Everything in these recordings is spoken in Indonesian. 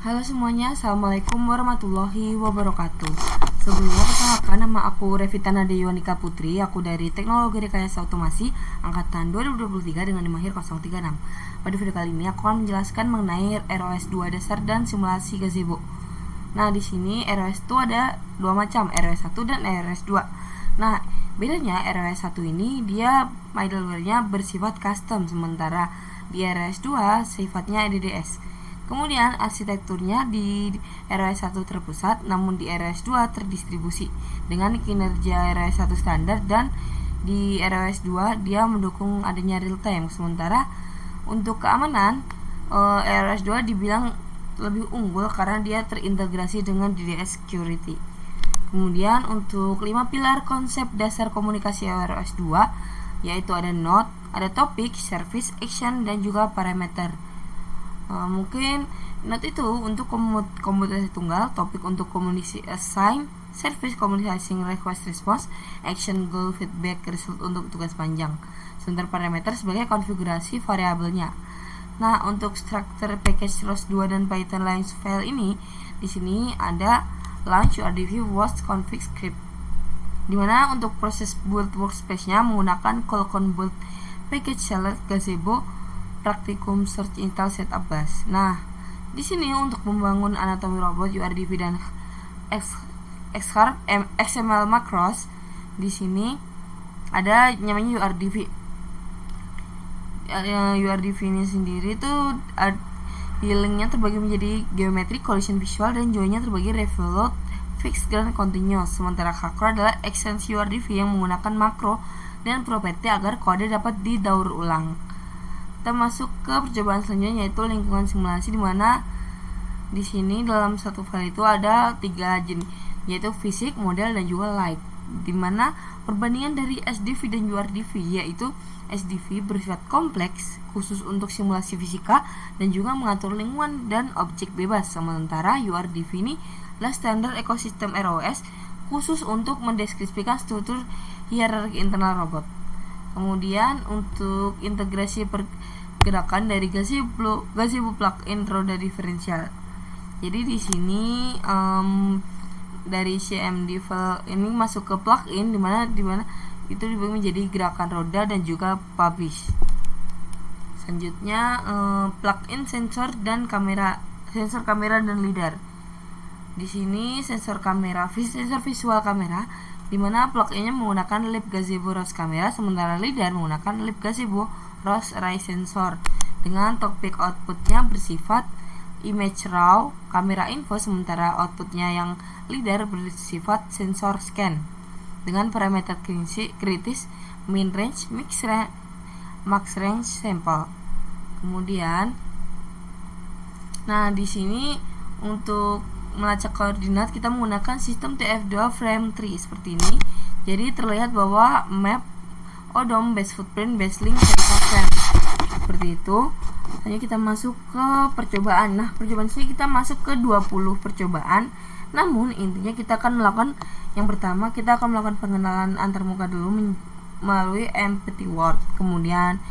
Halo semuanya, Assalamualaikum warahmatullahi wabarakatuh. Sebelumnya perkenalkan, nama aku Revita Nadeyonika Putri. Aku dari Teknologi Rekayasa Otomasi Angkatan 2023 dengan NIM 036. Pada video kali ini aku akan menjelaskan mengenai ROS 2 dasar dan simulasi gazebo. Nah, di sini ROS itu ada dua macam, ROS 1 dan ROS 2. Nah, bedanya ROS 1 ini dia middleware-nya bersifat custom, sementara di ROS 2 sifatnya EDDS. Kemudian arsitekturnya di ROS 1 terpusat, namun di ROS 2 terdistribusi dengan kinerja ROS 1 standar, dan di ROS 2 dia mendukung adanya real time. Sementara untuk keamanan, ROS 2 dibilang lebih unggul karena dia terintegrasi dengan DDS Security. Kemudian untuk 5 pilar konsep dasar komunikasi ROS 2 yaitu ada node, ada topik, service, action, dan juga parameter. Mungkin node itu untuk komunikasi tunggal, topik untuk komunikasi assign, service communication request response, action goal feedback result untuk tugas panjang. Sementara parameter sebagai konfigurasi variabelnya. Nah, untuk struktur package ROS 2 dan Python launch file ini, di sini ada launch URDV host config script. Dimana untuk proses build workspace-nya menggunakan Colcon build package select gazebo praktikum search install setup bus. Nah, di sini untuk membangun anatomi robot URDV dan XML macros, di sini ada namanya URDV. URDV ini sendiri itu di linknya terbagi menjadi geometri, collision visual, dan joinnya terbagi revolve, fixed, dan continuous. Sementara Kakro adalah ekstensi URDV yang menggunakan makro dan properti agar kode dapat didaur ulang. Kita masuk ke percobaan selanjutnya yaitu lingkungan simulasi, di mana di sini dalam satu file itu ada 3 jenis yaitu fisik, model, dan juga light. Di mana perbandingan dari SDV dan URDV yaitu SDV bersifat kompleks khusus untuk simulasi fisika dan juga mengatur lingkungan dan objek bebas, sementara URDV ini adalah standar ekosistem ROS khusus untuk mendeskripsikan struktur hierarki internal robot. Kemudian untuk integrasi pergerakan dari gazebo plug-in roda diferensial. Jadi di sini dari CMD file ini masuk ke plug-in, dimana itu dibagi menjadi gerakan roda dan juga publish. Selanjutnya plug-in sensor dan kamera, sensor kamera dan lidar. Di sini sensor visual kamera, di mana plug-in-nya menggunakan lip gazebo ROS kamera, sementara lidar menggunakan lip gazebo ROS ray sensor. Dengan topik outputnya bersifat image raw kamera info, sementara outputnya yang lidar bersifat sensor scan dengan parameter kritis, min range, max range sample. Kemudian, nah di sini untuk melacak koordinat kita menggunakan sistem TF2 frame tree seperti ini. Jadi terlihat bahwa map odom, base footprint, base link, vertical frame seperti itu. Hanya kita masuk ke percobaan. Nah, percobaan sini kita masuk ke 20 percobaan. Namun intinya kita akan melakukan yang pertama, kita akan melakukan pengenalan antarmuka dulu melalui empty world, kemudian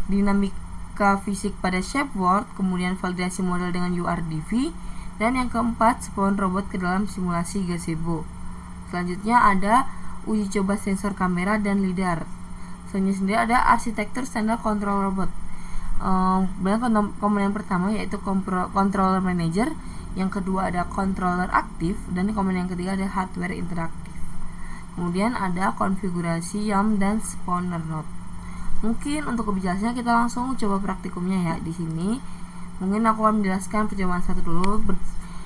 dinamika fisik pada shape world, kemudian validasi model dengan URDV, dan yang keempat spawn robot ke dalam simulasi gazebo. Selanjutnya ada uji coba sensor kamera dan lidar. Selanjutnya sendiri ada arsitektur standar control robot. Komponen pertama yaitu controller manager, yang kedua ada controller aktif, dan komponen yang ketiga ada hardware interaktif. Kemudian ada konfigurasi YAM dan spawner node. Mungkin untuk lebih jelasnya kita langsung coba praktikumnya ya. Di sini mungkin aku akan menjelaskan percobaan 1 dulu,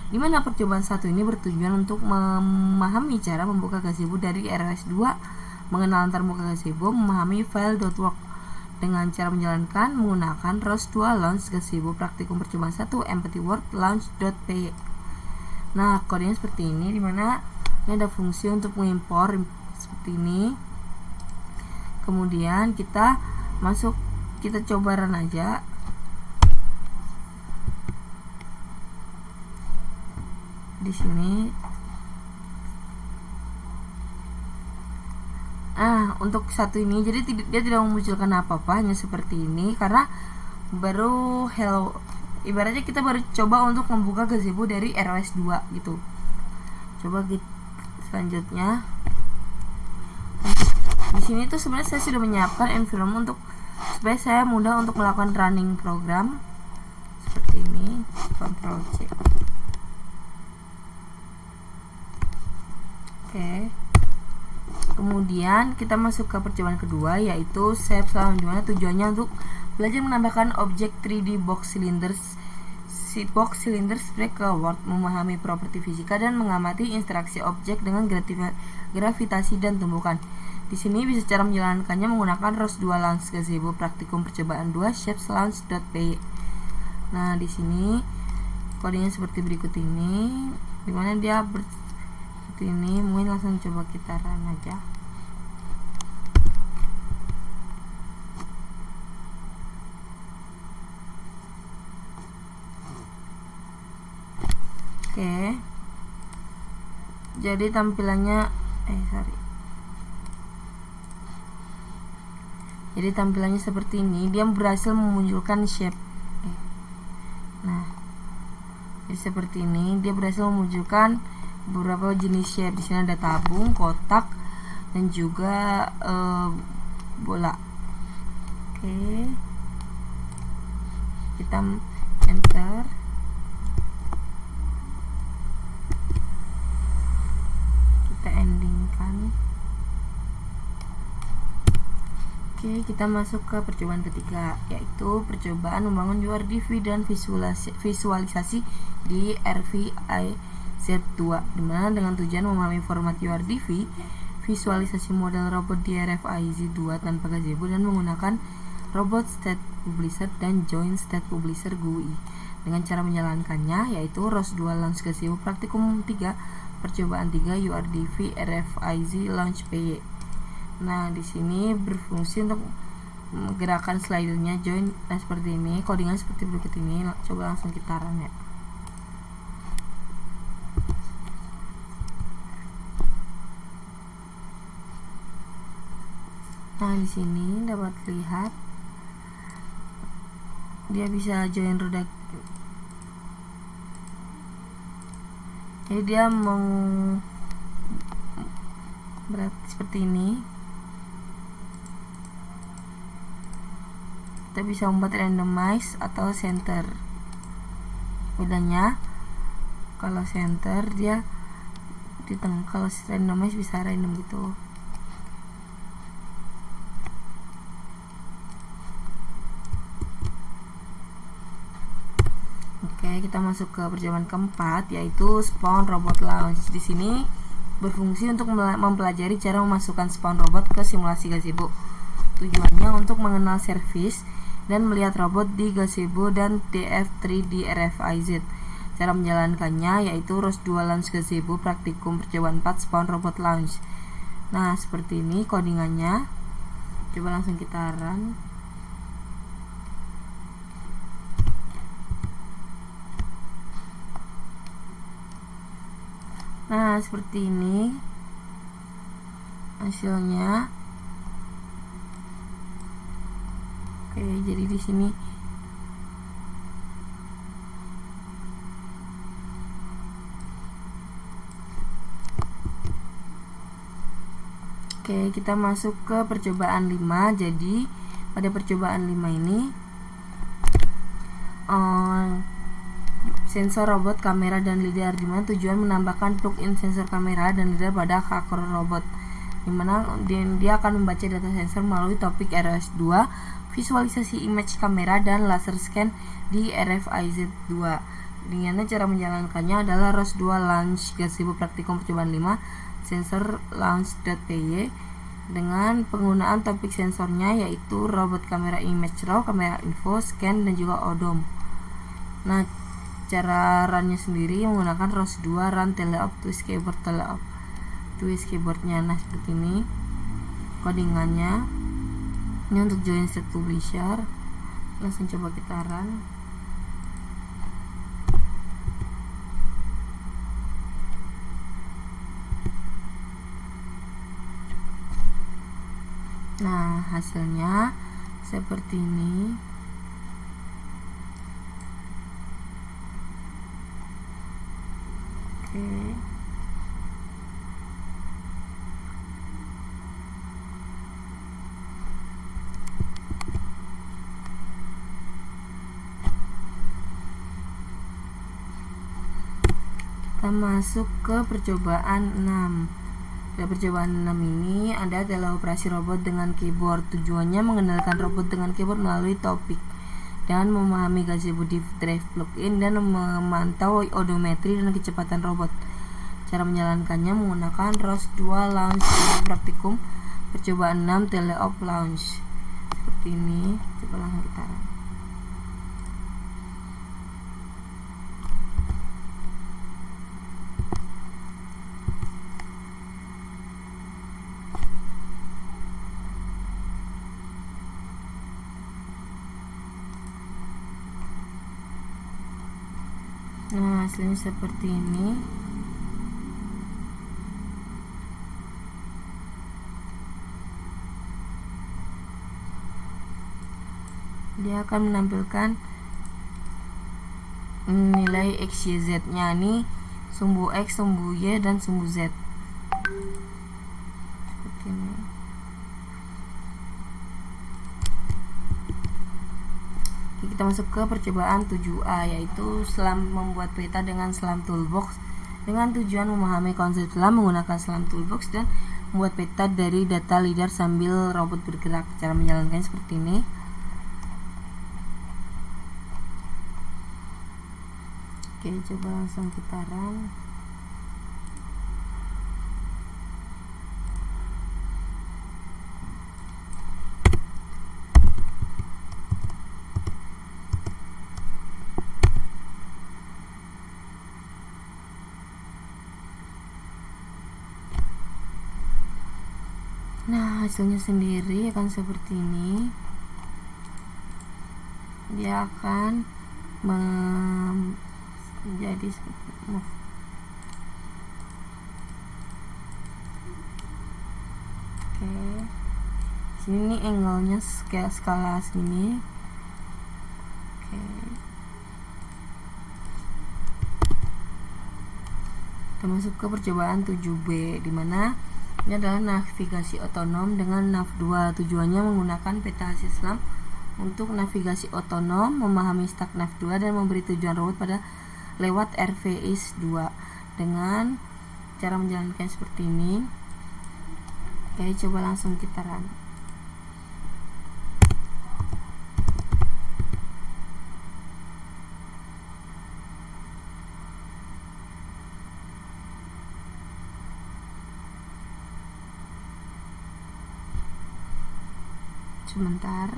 di mana percobaan 1 ini bertujuan untuk memahami cara membuka gazebo dari ROS 2, mengenal antarmuka gazebo, memahami file.work dengan cara menjalankan menggunakan ROS 2 launch gazebo praktikum percobaan 1 empty world launch.py. Nah, kodenya seperti ini, dimana ini ada fungsi untuk mengimpor seperti ini. Kemudian kita coba run aja. Di sini untuk satu ini jadi dia tidak memunculkan apa-apa, hanya seperti ini karena baru hello ibaratnya kita baru coba untuk membuka gazebo dari ROS 2 gitu. Coba selanjutnya di sini tuh sebenarnya saya sudah menyiapkan environment untuk supaya saya mudah untuk melakukan running program seperti ini. Ctrl C. Oke. Kemudian kita masuk ke percobaan kedua, yaitu shape slalom, dimana tujuannya untuk belajar menambahkan objek 3D box cylinders break keyword, memahami properti fisika dan mengamati interaksi objek dengan gravitasi dan tumbukan. Di sini bisa cara menjalankannya menggunakan ROS 2 Launch Gazebo Praktikum Percobaan 2 shapes-launch.py. Nah, di sini kodenya seperti berikut ini, dimana dia seperti ini. Mungkin langsung coba kita run aja. Oke. Jadi tampilannya Jadi tampilannya seperti ini. Dia berhasil memunculkan shape. Nah, jadi seperti ini. Dia berhasil memunculkan beberapa jenis shape. Di sini ada tabung, kotak, dan juga bola. Oke. Kita enter. Kita endingkan. Oke, kita masuk ke percobaan ketiga, yaitu percobaan membangun URDV dan visualisasi di RVIZ2, dimana dengan tujuan memahami format URDV, visualisasi model robot di RVIZ2 tanpa gazebo, dan menggunakan robot state publisher dan joint state publisher GUI. Dengan cara menjalankannya, yaitu ROS 2 Launch Gazebo Praktikum 3 percobaan 3 URDV RFIZ Launch PY. Nah, di sini berfungsi untuk menggerakkan slidernya join. Nah, seperti ini, codingan seperti berikut ini. Coba langsung kita run ya. Nah, di sini dapat lihat dia bisa join roda. Jadi dia berat seperti ini. Kita bisa membuat randomize atau center. Bedanya kalau center dia di tengah, kalau randomize bisa random gitu. Oke, kita masuk ke percobaan keempat, yaitu spawn robot launch. Di sini berfungsi untuk mempelajari cara memasukkan spawn robot ke simulasi gazebo. Tujuannya untuk mengenal service dan melihat robot di gazebo dan DF3 di RFIZ. Cara menjalankannya yaitu ROS 2 Launch Gazebo Praktikum Percobaan 4 Spawn Robot Launch. Nah, seperti ini codingannya. Coba langsung kita run. Nah, seperti ini hasilnya. Oke, jadi di sini oke, kita masuk ke percobaan 5. Jadi pada percobaan 5 ini sensor robot, kamera, dan lidar, dimana tujuan menambahkan plug-in sensor kamera dan lidar pada hacker robot, dimana dia akan membaca data sensor melalui topik ROS2, visualisasi image kamera, dan laser scan di RFIZ2. Dengan cara menjalankannya adalah ROS 2 Launch Gazebo Praktikum Percobaan 5 sensor launch.py dengan penggunaan topik sensornya yaitu robot kamera image raw, kamera info, scan, dan juga ODOM. Nah, cara runnya sendiri menggunakan ROS 2 run teleop twist keyboardnya. Nah, seperti ini codingannya. Ini untuk join state publisher. Langsung coba kita run. Nah, hasilnya seperti ini. Oke. Kita masuk ke percobaan 6. Pada percobaan 6 ini ada teleoperasi robot dengan keyboard. Tujuannya mengenalkan robot dengan keyboard melalui topik dan memahami gazebo drive plugin dan memantau odometri dan kecepatan robot. Cara menjalankannya menggunakan ROS 2 Launch Praktikum percobaan 6 Teleop Launch. Seperti ini, coba langsung kita run. Nah, hasilnya seperti ini. Dia akan menampilkan nilai X, Y, Z nya ini sumbu X, sumbu Y, dan sumbu Z. Seperti ini. Kita masuk ke percobaan 7A, yaitu SLAM membuat peta dengan SLAM Toolbox dengan tujuan memahami konsep SLAM menggunakan SLAM Toolbox dan membuat peta dari data LiDAR sambil robot bergerak. Cara menjalankannya seperti ini. Oke, coba langsung kita run. Nah, hasilnya sendiri akan seperti ini. Dia akan menjadi seperti move. Oke. Sini angle-nya skala sini. Oke. Kita masuk ke percobaan 7B, di mana ini adalah navigasi otonom dengan nav2. Tujuannya menggunakan peta hasil SLAM untuk navigasi otonom, memahami stack nav2 dan memberi tujuan robot pada lewat RVIS 2 dengan cara menjalankan seperti ini. Oke, coba langsung kita run. Sebentar.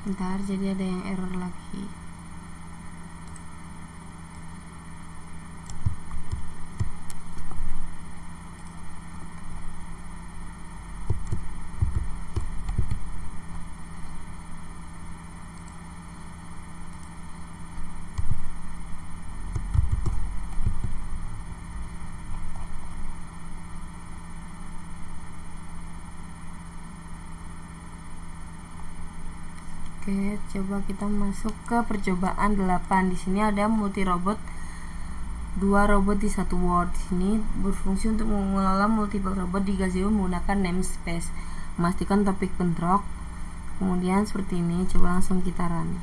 Bentar, jadi ada yang error lagi. Oke, coba kita masuk ke percobaan 8. Di sini ada multi robot, 2 robot di satu world. Di sini berfungsi untuk mengelola multiple robot di gazebo menggunakan namespace. Memastikan topik bentrok. Kemudian seperti ini, coba langsung kita run.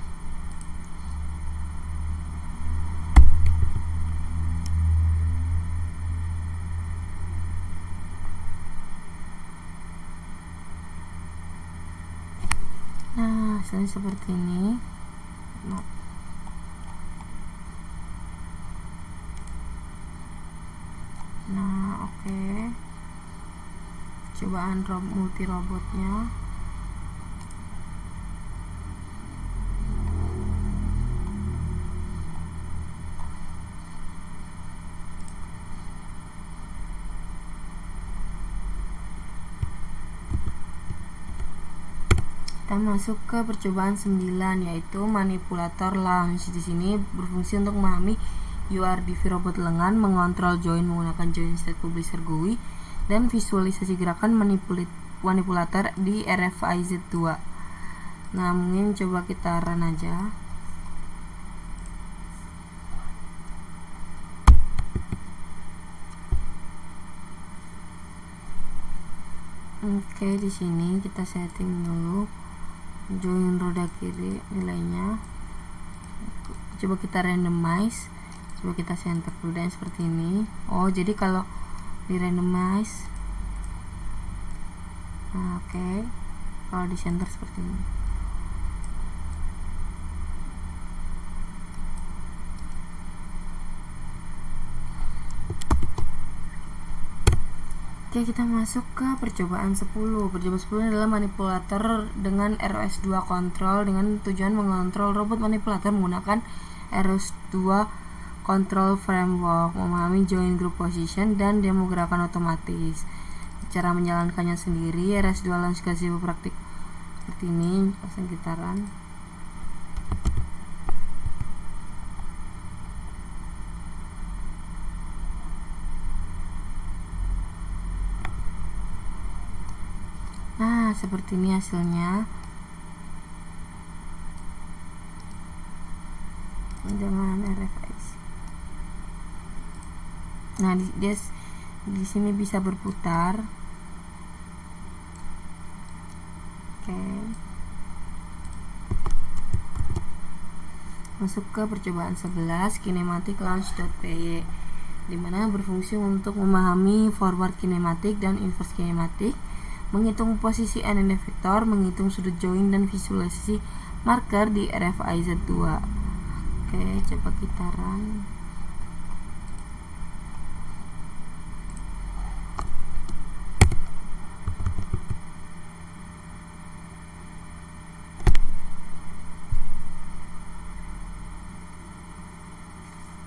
Nah, hasilnya seperti ini. Nah, oke. percobaan multi robotnya. Kita masuk ke percobaan 9, yaitu manipulator launch. Di sini berfungsi untuk memahami URDV robot lengan, mengontrol join menggunakan join state publisher GUI, dan visualisasi gerakan manipulator di RFIZ2. Nah, mungkin coba kita run aja. Oke, di sini kita setting dulu join roda kiri nilainya. Coba kita randomize, coba kita center dulu dan seperti ini. Oh, jadi kalau di randomize, nah, oke, kalau di center seperti ini. Oke, kita masuk ke percobaan 10. Percobaan 10 adalah manipulator dengan ROS2 control dengan tujuan mengontrol robot manipulator menggunakan ROS2 control framework, memahami join group position dan demo gerakan otomatis. Cara menjalankannya sendiri, ROS2 launch gazebo praktik seperti ini, langsung kita run. Nah, seperti ini hasilnya. Dengan RFID. Nah, di sini bisa berputar. Oke. Masuk ke percobaan 11, kinematic launch.py, dimana berfungsi untuk memahami forward kinematik dan inverse kinematik, menghitung posisi NND vektor, menghitung sudut join dan visualisasi marker di RFIZ2. Oke, coba kita run.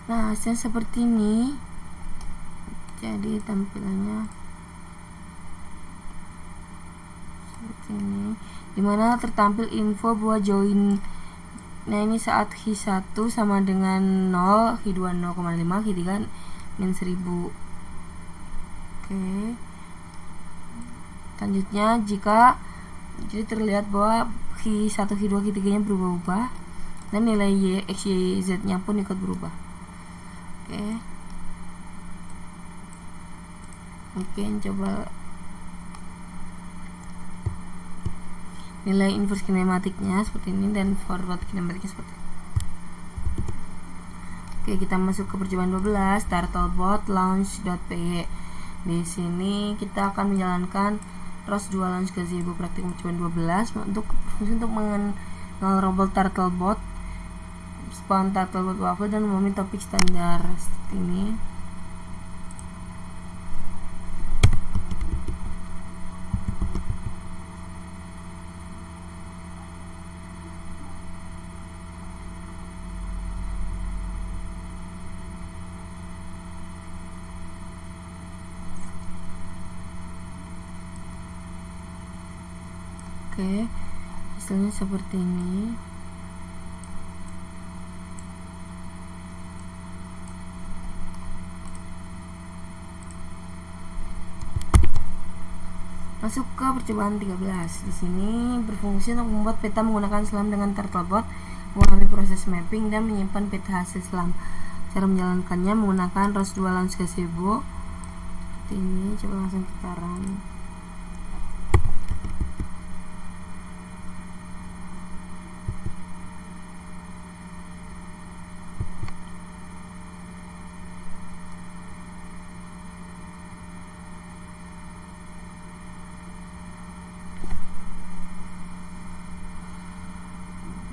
Nah, hasilnya seperti ini. Jadi tampilannya seperti ini, dimana tertampil info bahwa join. Nah, ini saat Hi1 sama dengan 0, Hi2 0,5, Hi3 min 1000. Oke. Selanjutnya, jika jadi terlihat bahwa Hi1, Hi2, Hi3 nya berubah-ubah dan nilai Y, X, Y, Z nya pun ikut berubah. Oke, coba nilai inverse kinematiknya seperti ini dan forward kinematiknya seperti ini. Oke, kita masuk ke percobaan 12, turtlebot launch.py. Di sini kita akan menjalankan ROS2 launch gazebo praktik percobaan 12 untuk fungsi untuk mengenal robot turtlebot, spawn turtlebot waffle dan memahami topik standar seperti ini. Oke, hasilnya seperti ini. Masuk ke percobaan 13. Di sini berfungsi untuk membuat peta menggunakan SLAM dengan turtlebot, mengalami proses mapping dan menyimpan peta hasil SLAM. Cara menjalankannya menggunakan ROS2 launch gazebo. Seperti ini, coba langsung kita run.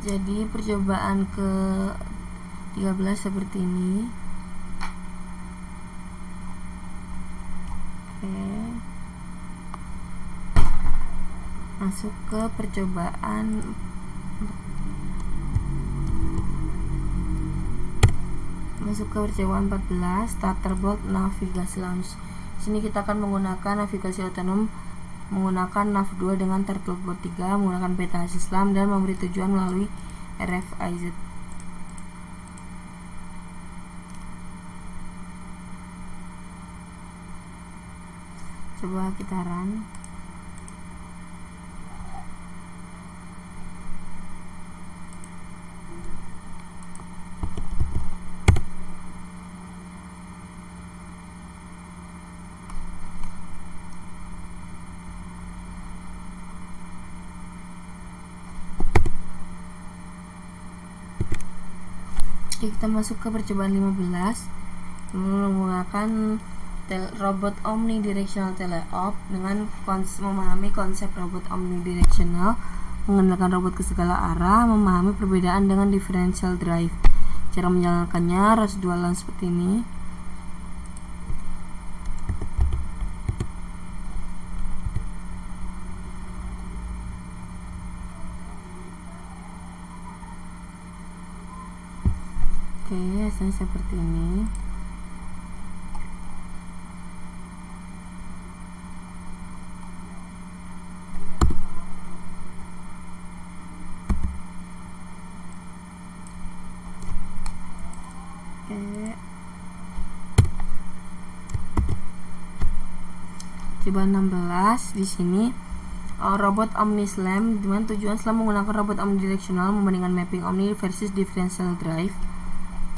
Jadi percobaan ke 13 seperti ini. Oke. Masuk ke percobaan 14, Starterboard Navigasi Launch. Sini kita akan menggunakan navigasi otonom menggunakan nav 2 dengan Turtleboard 3, menggunakan peta Islam dan memberi tujuan melalui RFIZ. Coba kita run. Oke, kita masuk ke percobaan 15 menggunakan robot omnidirectional teleop dengan memahami konsep robot omnidirectional, menggunakan robot ke segala arah, memahami perbedaan dengan differential drive. Cara menjalankannya residualan seperti ini. Oke, hasilnya seperti ini. Coba 16 di sini robot OmniSlam dengan tujuan setelah menggunakan robot omnidirectional membandingkan mapping omni versus differential drive.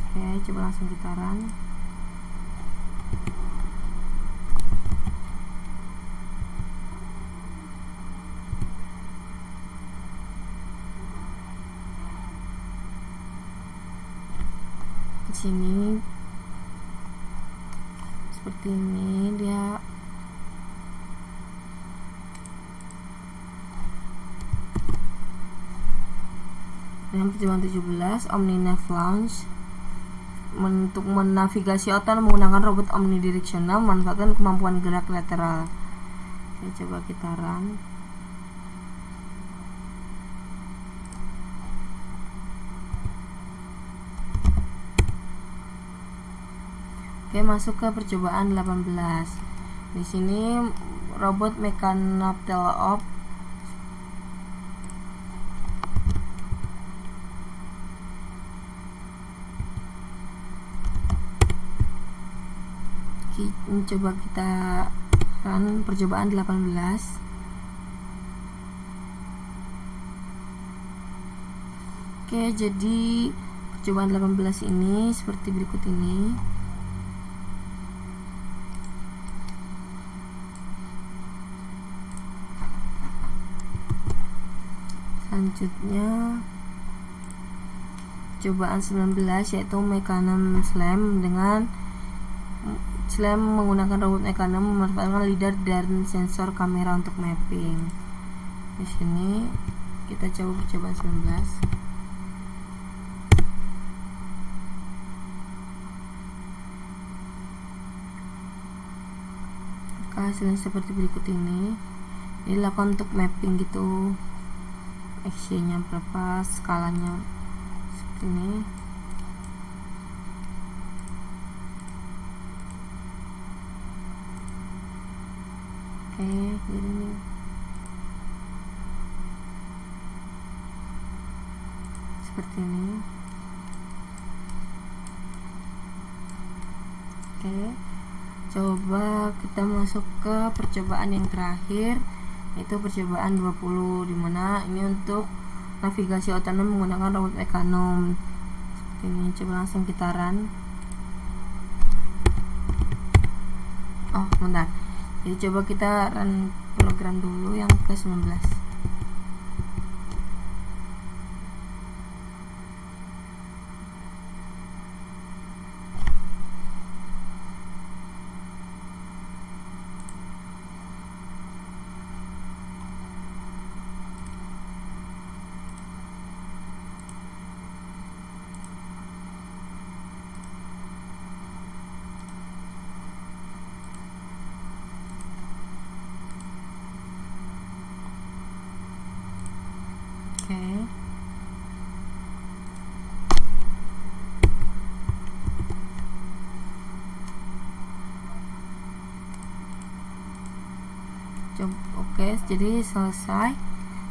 Oke, coba langsung kita run. Di sini seperti ini dia. Dengan percobaan 17 OmniNav Launch untuk menavigasi otonom menggunakan robot omnidirectional memanfaatkan kemampuan gerak lateral. Oke, coba kita run. Oke, masuk ke percobaan 18. Di sini robot Mechanops teleop coba kita run percobaan 18. Oke, jadi percobaan 18 ini seperti berikut ini. Selanjutnya cobaan 19 yaitu Mechanops Slam dengan Slam menggunakan robot Mechanops memanfaatkan lidar dan sensor kamera untuk mapping. Di sini kita coba percobaan 19. Hasilnya seperti berikut ini. Ini dilakukan untuk mapping gitu, actionnya berapa, skalanya seperti ini. Oke, jadi ini seperti ini. Oke, coba kita masuk ke percobaan yang terakhir, yaitu percobaan 20, dimana ini untuk navigasi otonom menggunakan robot Mechanops seperti ini. Coba langsung kita run. Oh, bentar. Jadi coba kita run program dulu yang ke 19. Oke. Oke, jadi selesai.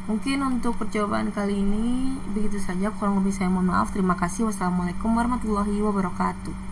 Mungkin untuk percobaan kali ini begitu saja, kurang lebih saya mohon maaf. Terima kasih. Wassalamualaikum warahmatullahi wabarakatuh.